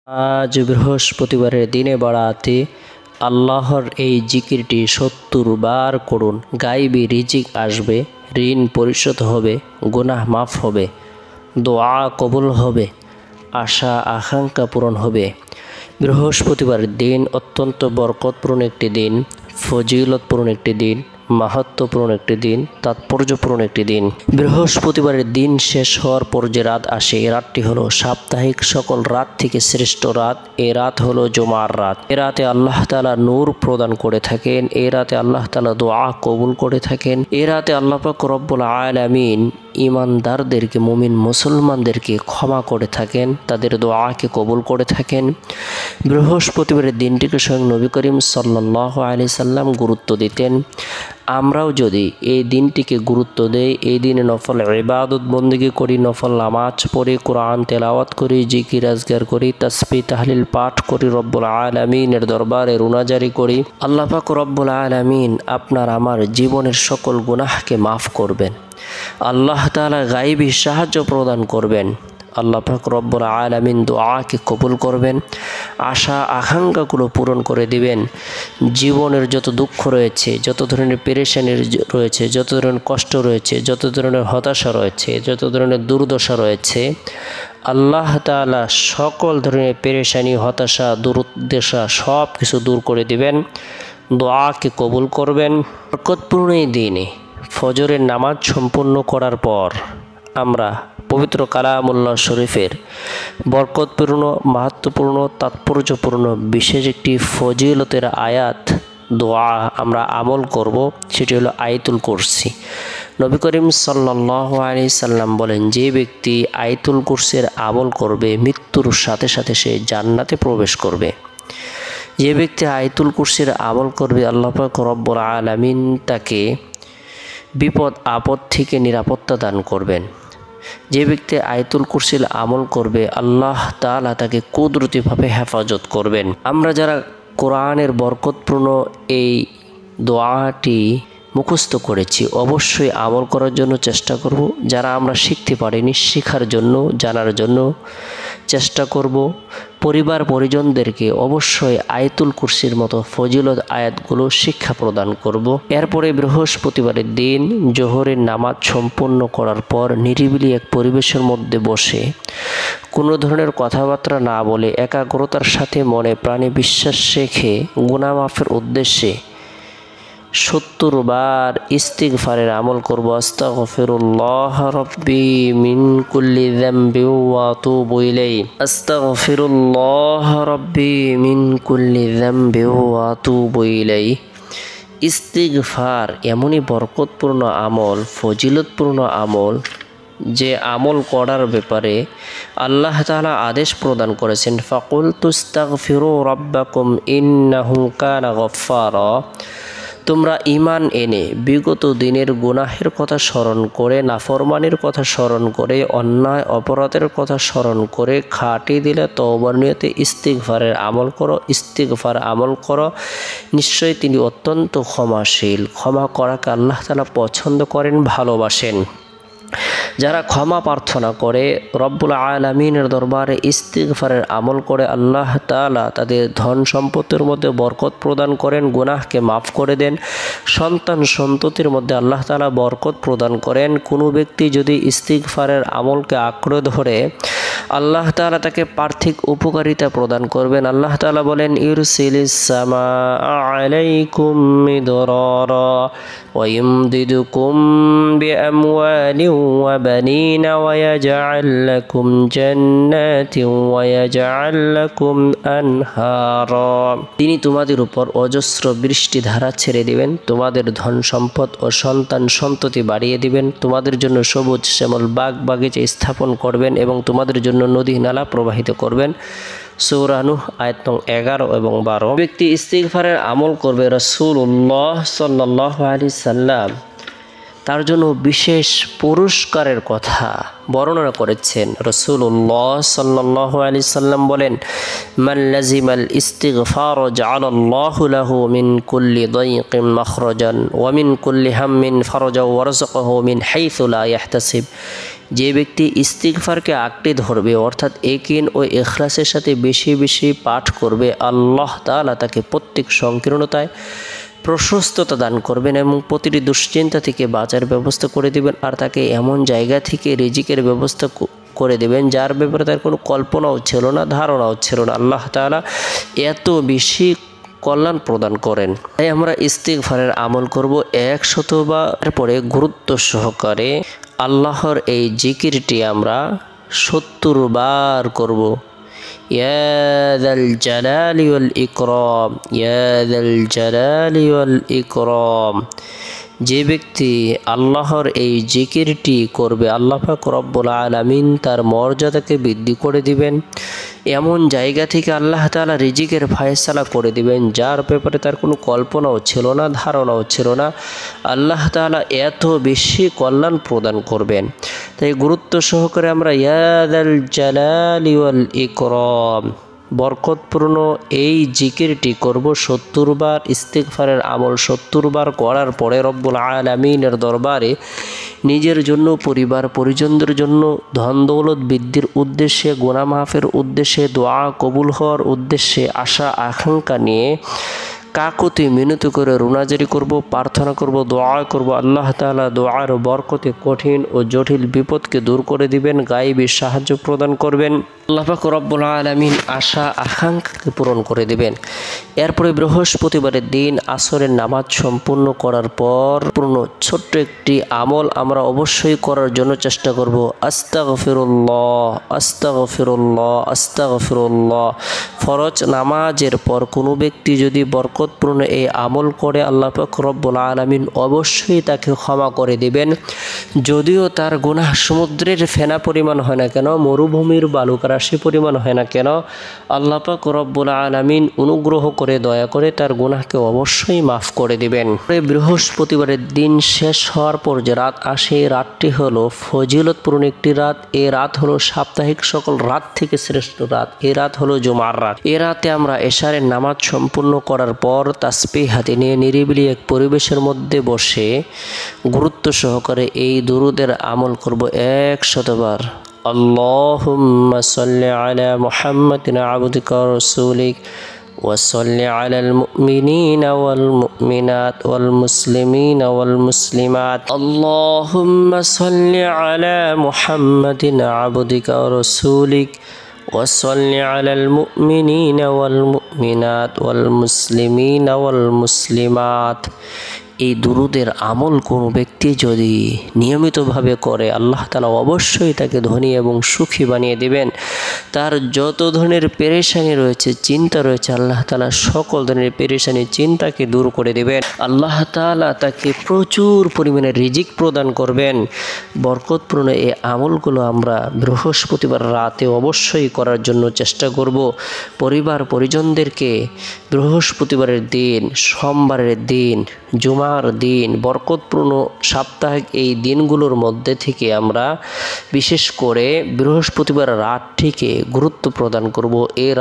আজ বৃহস্পতিবারের দিনে বাড়াতে আল্লাহর এই জিকিরটি ৭০ বার করুন। গায়বী রিজিক আসবে, ঋণ পরিশোধ হবে, গুনাহ মাফ হবে, দোয়া কবুল হবে, আশা আকাঙ্ক্ষা পূরণ হবে। বৃহস্পতিবারের দিন অত্যন্ত বরকতপূর্ণ একটি দিন, ফজিলতপূর্ণ একটি দিন, মাহাত্ম্যপূর্ণ একটি দিন, তাৎপর্যপূর্ণ একটি দিন। বৃহস্পতিবারের দিন শেষ হওয়ার পর যে রাত আসে, এই রাতটি হলো সাপ্তাহিক সকল রাত থেকে শ্রেষ্ঠ রাত। এই রাত হলো জুমার রাত। এ রাতে আল্লাহ তাআলা নূর প্রদান করে থাকেন। এই রাতে আল্লাহ তাআলা দোয়া কবুল করে থাকেন। এই রাতে আল্লাহ পাক রব্বুল আলামিন ইমানদারদেরকে, মুমিন মুসলমানদেরকে ক্ষমা করে থাকেন, তাদের দোয়াকে কবুল করে থাকেন। বৃহস্পতিবারের দিনটিকে স্বয়ং নবী করিম সাল্লাল্লাহু আলাইহি সাল্লাম গুরুত্ব দিতেন। আমরাও যদি এই দিনটিকে গুরুত্ব দেই, এই দিনে নফল ইবাদত বন্দেগী করি, নফল নামাজ পড়ি, কোরআন তেলাওয়াত করি, জিকির আজগার করি, তাসবিহ তাহলিল পাঠ করি, রব্বুল আলামিনের দরবারে রুনাজারি করি, আল্লাহ পাক রব্বুল আলামিন আপনার আমার জীবনের সকল গুনাহকে মাফ করবেন। আল্লাহ তাআলা গায়বী সাহায্য প্রদান করবেন। আল্লাহ পাক রব্বুল আলামিন দোয়াকে কবুল করবেন, আশা আকাঙ্ক্ষাগুলো পূরণ করে দিবেন। জীবনের যত দুঃখ রয়েছে, যত ধরনের পেরেশানি রয়েছে, যত ধরনের কষ্ট রয়েছে, যত ধরনের হতাশা রয়েছে, যত ধরনের দুর্দশা রয়েছে, আল্লাহ তাআলা সকল ধরনের পেরেশানি, হতাশা, দুর্দশা সব কিছু দূর করে দিবেন, দোয়াকে কবুল করবেন। বরকতপূর্ণ এই দিনে ফজরের নামাজ সম্পূর্ণ করার পর আমরা পবিত্র কালামুল্লাহ শরীফের বরকতপূর্ণ, মাহাত্ম্যপূর্ণ, তাৎপর্যপূর্ণ বিশেষ একটি ফজিলতের আয়াত দোয়া আমরা আমল করব। সেটি হলো আয়াতুল কুরসি। নবী করিম সাল্লাল্লাহু আলাইহি সাল্লাম বলেন, যে ব্যক্তি আয়াতুল কুরসির আমল করবে, মৃত্যুর সাথে সাথে সে জান্নাতে প্রবেশ করবে। যে ব্যক্তি আয়াতুল কুরসির আমল করবে, আল্লাহ পাক রব্বুল আলামিন তাকে বিপদ আপদ থেকে নিরাপত্তা দান করবেন। যে ব্যক্তি আয়াতুল কুরসির আমল করবে, আল্লাহ তাআলা তাকে কুদরতিভাবে হেফাজত করবেন। আমরা যারা কোরআনের বরকতপূর্ণ এই দোয়াটি মুখস্থ করেছি, অবশ্যই আমল করার জন্য চেষ্টা করব। যারা আমরা শিখতে পারিনি, শেখার জন্য, জানার জন্য চেষ্টা করব। পরিবার পরিজনদেরকে অবশ্যই আয়াতুল কুরসির মতো ফজিলত আয়াতগুলো শিক্ষা প্রদান করব। এরপরে বৃহস্পতিবারের দিন জোহরের নামাজ সম্পূর্ণ করার পর নিরিবিলি এক পরিবেশের মধ্যে বসে কোনো ধরনের কথাবার্তা না বলে একাগ্রতার সাথে মনে প্রাণে বিশ্বাস রেখে গুনাহ মাফের উদ্দেশ্যে ৭০ বার ইস্তিগফারের আমল করব। আস্তাগফিরুল্লাহ রাব্বি মিন কুল্লি যামবি ওয়া আতুবু ইলাইহি, আস্তাগফিরুল্লাহ রাব্বি মিন কুল্লি যামবি ওয়া আতুবু ইলাইহি। ইস্তিগফার এমনই বরকতপূর্ণ আমল, ফজিলতপূর্ণ আমল, যে আমল করার ব্যাপারে আল্লাহ তাআলা আদেশ প্রদান করেছেন, ফাকুলতু আস্তাগফিরু রাব্বাকুম ইন্নাহু কানা গফফারা। তোমরা ঈমান এনে বিগত দিনের গুনাহের কথা স্মরণ করে, নাফরমানির কথা স্মরণ করে, অন্যায় অপরাধের কথা স্মরণ করে খাঁটি দিলে তওবার নিয়তে ইস্তিগফারের আমল করো, ইস্তিগফার আমল করো। নিশ্চয়ই তিনি অত্যন্ত ক্ষমাশীল। ক্ষমা করাকে আল্লাহ তাআলা পছন্দ করেন, ভালোবাসেন। যারা ক্ষমা প্রার্থনা করে, রব্বুল আলামিনের দরবারে ইস্তিগফারের আমল করে, আল্লাহ তাআলা তাদের ধন সম্পত্তির মধ্যে বরকত প্রদান করেন, গুনাহকে মাফ করে দেন। সন্তান সন্ততির মধ্যে আল্লাহ তাআলা বরকত প্রদান করেন। কোনো ব্যক্তি যদি ইস্তিগফারের আমলকে আঁকড়ে ধরে, আল্লাহ তাআলা তাকে পার্থিব উপকারিতা প্রদান করবেন। আল্লাহ তাআলা বলেন, ইউরসিলিস সামাআ আলাইকুম মিদরারা ওয়া ইমদিদুকুম বিআমওয়ালিন ওয়া বানিনা ওয়া ইয়াজআল লাকুম জান্নাতিন ওয়া ইয়াজআল লাকুম আনহারা। তিনি তোমাদের উপর অজস্র বৃষ্টি ধারা ছেড়ে দিবেন, তোমাদের ধন সম্পদ ও সন্তান সন্ততি বাড়িয়ে দিবেন, তোমাদের জন্য সবুজ শ্যামল বাগ বাগিচা স্থাপন করবেন এবং তোমাদের জন্য নদী নালা প্রবাহিত করবেন। সূরা নূহ আয়াত নং 11 এবং 12। ব্যক্তি ইস্তিগফারের আমল করবে, রাসূলুল্লাহ সাল্লাল্লাহু আলাইহি সাল্লাম তার জন্য বিশেষ পুরস্কারের কথা বর্ণনা করেছেন। রাসূলুল্লাহ সাল্লাল্লাহু আলাইহি সাল্লাম বলেন, মান লাজিমাল ইস্তিগফার জাআলাল্লাহু লাহু মিন কুল্লি দাইকিন মাখরাজান ওয়া মিন কুল্লি হাম্মিন ফারাজাও ওয়া রাযাকাহু মিন হাইসু লা ইয়াহতাসিব। যে ব্যক্তি ইস্তিগফারকে আঁকড়ে ধরবে অর্থাৎ ইয়াকিন ও ইখলাসের সাথে বেশি বেশি পাঠ করবে, আল্লাহ তাআলা তাকে প্রত্যেক সংকীর্ণতায় প্রশস্ততা দান করবেন এবং প্রতিটি দুশ্চিন্তা থেকে বাঁচার ব্যবস্থা করে দিবেন। আর তাকে এমন জায়গা থেকে রিজিকের ব্যবস্থা করে দেবেন যার ব্যাপারে তার কোনো কল্পনাও ছিল না, ধারণাও ছিল না। আল্লাহ তাআলা এত বেশি কল্যাণ প্রদান করেন। তাই আমরা ইস্তিগফারের আমল করব 100 বার পরে গুরুত্ব সহকারে। আল্লাহর এই জিকিরটি আমরা 70 বার করব। ইয়া যাল জালালি ওয়াল ইকরাম, ইয়া যাল জালালি ওয়াল ইকরাম। যে ব্যক্তি আল্লাহর এই জিকিরটি করবে আল্লাহ পাক রব্বুল আলামিন তার মর্যাদাকে বৃদ্ধি করে দিবেন। এমন জায়গা থেকে আল্লাহ তাআলা রিজিকের ফায়সালা করে দিবেন যার ব্যাপারে তার কোনো কল্পনাও ছিল না, ধারণাও ছিল না। আল্লাহ তাআলা এত বেশি কল্যাণ প্রদান করবেন। তাই গুরুত্ব সহকারে আমরা ইয়া যাল জালালি ওয়াল ইকরাম বরকতপূর্ণ এই জিকিরটি করব 70 বার। ইস্তিগফারের আমল 70 বার করার পরে রব্বুল আলামিনের দরবারে নিজের জন্য, পরিবার পরিজনদের জন্য, ধন দৌলত বৃদ্ধির উদ্দেশ্যে, গুনাহ মাফের উদ্দেশ্যে, দোয়া কবুল হওয়ার উদ্দেশ্যে আশা আকাঙ্ক্ষা নিয়ে কাকুতি মিনতি করে রুনাজারি করব, প্রার্থনা করব, দোয়া করব। আল্লাহ তাআলা দোয়ার বরকতে কঠিন ও জটিল বিপদকে দূর করে দিবেন, গায়েবী সাহায্য প্রদান করবেন। আল্লাহ পাক রব্বুল আলামিন আশা আকাঙ্ক্ষাকে পূরণ করে দিবেন। এরপরে বৃহস্পতিবারের দিন আসরের নামাজ সম্পূর্ণ করার পর ছোট্ট একটি আমল আমরা অবশ্যই করার জন্য চেষ্টা করব। আস্তাগফিরুল্লাহ, আস্তাগফিরুল্লাহ, আস্তাগফিরুল্লাহ। ফরজ নামাজের পর কোনো ব্যক্তি যদি বরকতপূর্ণ এই আমল করে আল্লাহ পাক রব্বুল আলামিন অবশ্যই তাকে ক্ষমা করে দিবেন। যদিও তার গুনাহ সমুদ্রের ফেনা পরিমাণ হয় না কেন, মরুভূমির বালুকা রাশি পরিমাণ হয় না কেন, আল্লাহ পাক রব্বুল আলামিন অনুগ্রহ করে দয়া করে তার গুনাহকে অবশ্যই মাফ করে দিবেন। বৃহস্পতিবারের দিন শেষ হওয়ার পর যে রাত আসে, এই রাতটি হলো ফজিলতপূর্ণ একটি রাত। এই রাত হলো সাপ্তাহিক সকল রাত থেকে শ্রেষ্ঠ রাত। এই রাত হলো জুমার রাত। এই রাতে আমরা এশারের নামাজ সম্পূর্ণ করার পর তাসবিহ হাতে নিয়ে নিরিবিলি এক পরিবেশের মধ্যে বসে গুরুত্ব সহকারে এই দুরুদের আমল করব 100 বার। আল্লাহুম্মা সাল্লি আলা মুহাম্মাদিন আবদিকা ওয়া রাসূলিক ওয়া সাল্লি আলাল মুমিনিনা ওয়াল মুমিনাত ওয়াল মুসলিমিনা ওয়াল মুসলিমাত। আল্লাহুম্মা সাল্লি আলা মুহাম্মাদিন আবদিকা ওয়া রাসূলিক ওয়া সাল্লি আলাল মুমিনিনা ওয়াল মুমিনাত ওয়াল মুসলিমিনা ওয়াল মুসলিমাত। এই দুরুদের আমল কোনো ব্যক্তি যদি নিয়মিতভাবে করে আল্লাহ তাআলা অবশ্যই তাকে ধনী এবং সুখী বানিয়ে দেবেন। তার যত ধরনের পেরেশানি রয়েছে, চিন্তা রয়েছে, আল্লাহ তাআলা সকল ধরনের পেরেশানি চিন্তাকে দূর করে দেবেন। আল্লাহ তাআলা তাকে প্রচুর পরিমাণে রিজিক প্রদান করবেন। বরকতপূর্ণ এই আমলগুলো আমরা বৃহস্পতিবার রাতে অবশ্যই করার জন্য চেষ্টা করব। পরিবার পরিজনদেরকে বৃহস্পতিবারের দিন, সোমবারের দিন, জুমার দিন, বরকতপূর্ণ সাপ্তাহিক এই দিনগুলোর মধ্যে থেকে আমরা বিশেষ করে বৃহস্পতিবার রাতটিকে গুরুত্ব প্রদান করব। এর